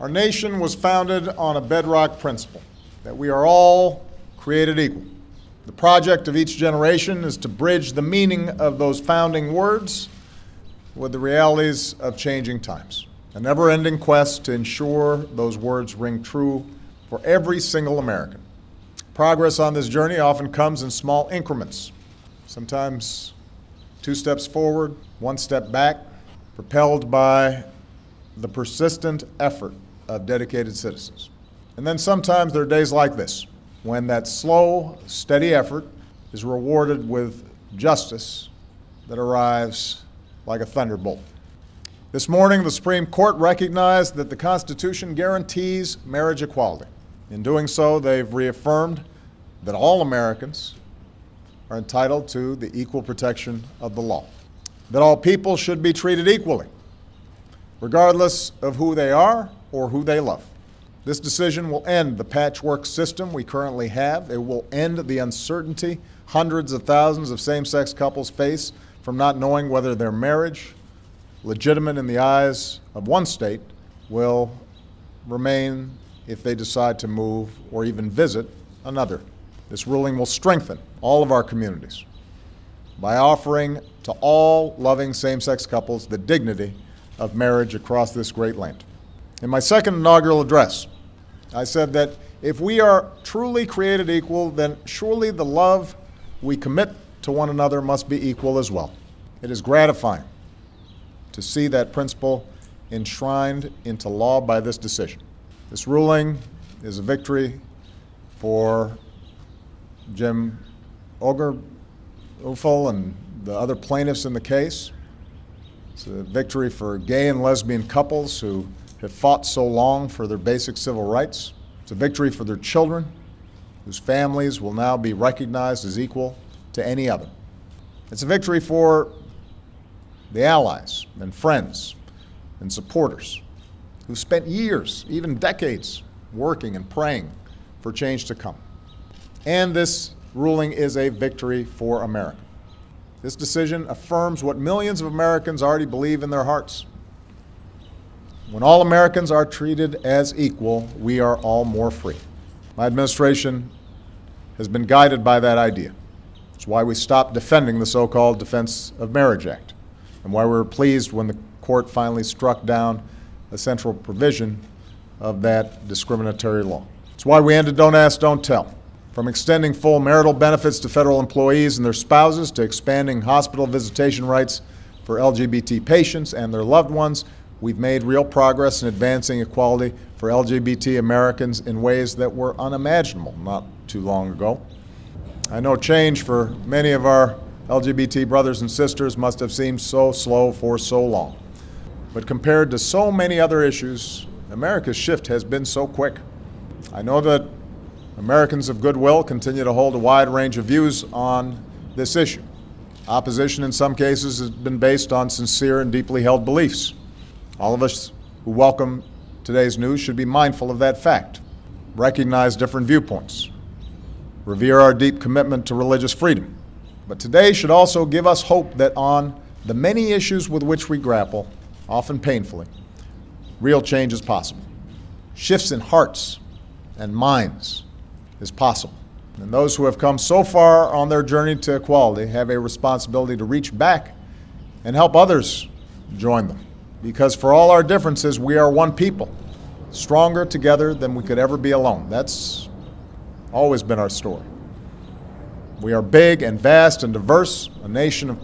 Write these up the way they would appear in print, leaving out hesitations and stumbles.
Our nation was founded on a bedrock principle that we are all created equal. The project of each generation is to bridge the meaning of those founding words with the realities of changing times. A never-ending quest to ensure those words ring true for every single American. Progress on this journey often comes in small increments, sometimes 2 steps forward, 1 step back, propelled by the persistent effort of dedicated citizens. And then sometimes there are days like this, when that slow, steady effort is rewarded with justice that arrives like a thunderbolt. This morning, the Supreme Court recognized that the Constitution guarantees marriage equality. In doing so, they've reaffirmed that all Americans are entitled to the equal protection of the law, that all people should be treated equally, regardless of who they are or who they love. This decision will end the patchwork system we currently have. It will end the uncertainty hundreds of thousands of same-sex couples face from not knowing whether their marriage, legitimate in the eyes of one state, will remain if they decide to move or even visit another. This ruling will strengthen all of our communities by offering to all loving same-sex couples the dignity of marriage across this great land. In my second inaugural address, I said that if we are truly created equal, then surely the love we commit to one another must be equal as well. It is gratifying to see that principle enshrined into law by this decision. This ruling is a victory for Jim Obergefell and the other plaintiffs in the case. It's a victory for gay and lesbian couples who have fought so long for their basic civil rights. It's a victory for their children, whose families will now be recognized as equal to any other. It's a victory for the allies and friends and supporters who spent years, even decades, working and praying for change to come. And this ruling is a victory for America. This decision affirms what millions of Americans already believe in their hearts. When all Americans are treated as equal, we are all more free. My administration has been guided by that idea. It's why we stopped defending the so-called Defense of Marriage Act, and why we were pleased when the court finally struck down a central provision of that discriminatory law. It's why we ended Don't Ask, Don't Tell. From extending full marital benefits to federal employees and their spouses, to expanding hospital visitation rights for LGBT patients and their loved ones, we've made real progress in advancing equality for LGBT Americans in ways that were unimaginable not too long ago. I know change for many of our LGBT brothers and sisters must have seemed so slow for so long. But compared to so many other issues, America's shift has been so quick. I know that Americans of goodwill continue to hold a wide range of views on this issue. Opposition in some cases has been based on sincere and deeply held beliefs. All of us who welcome today's news should be mindful of that fact, recognize different viewpoints, revere our deep commitment to religious freedom. But today should also give us hope that on the many issues with which we grapple, often painfully, real change is possible. Shifts in hearts and minds is possible. And those who have come so far on their journey to equality have a responsibility to reach back and help others join them. Because for all our differences, we are one people, stronger together than we could ever be alone. That's always been our story. We are big and vast and diverse, a nation of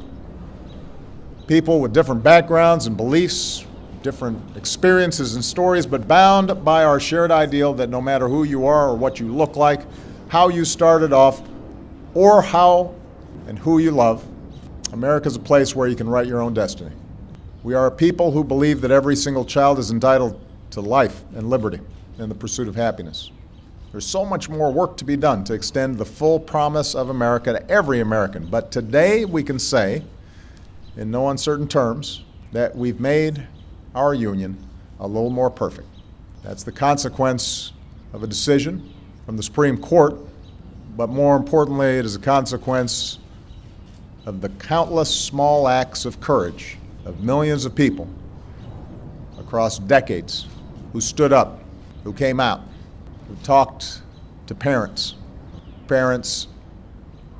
people with different backgrounds and beliefs, different experiences and stories, but bound by our shared ideal that no matter who you are or what you look like, how you started off, or how and who you love, America's a place where you can write your own destiny. We are a people who believe that every single child is entitled to life and liberty and the pursuit of happiness. There's so much more work to be done to extend the full promise of America to every American. But today we can say, in no uncertain terms, that we've made our union a little more perfect. That's the consequence of a decision from the Supreme Court, but more importantly, it is a consequence of the countless small acts of courage of millions of people across decades who stood up, who came out, who talked to parents, parents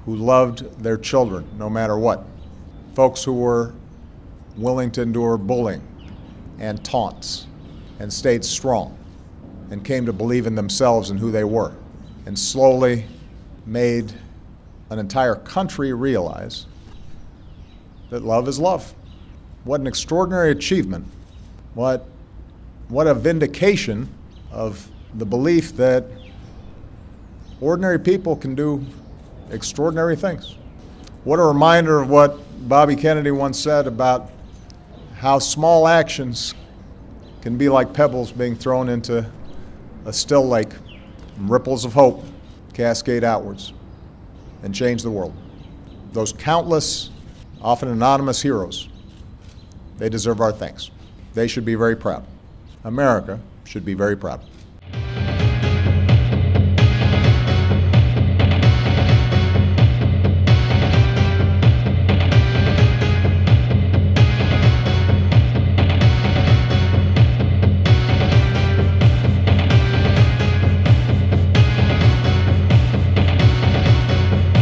who loved their children no matter what, folks who were willing to endure bullying and taunts and stayed strong and came to believe in themselves and who they were, and slowly made an entire country realize that love is love. What an extraordinary achievement. What a vindication of the belief that ordinary people can do extraordinary things. What a reminder of what Bobby Kennedy once said about how small actions can be like pebbles being thrown into a still lake, and ripples of hope cascade outwards and change the world. Those countless, often anonymous heroes, they deserve our thanks. They should be very proud. America should be very proud.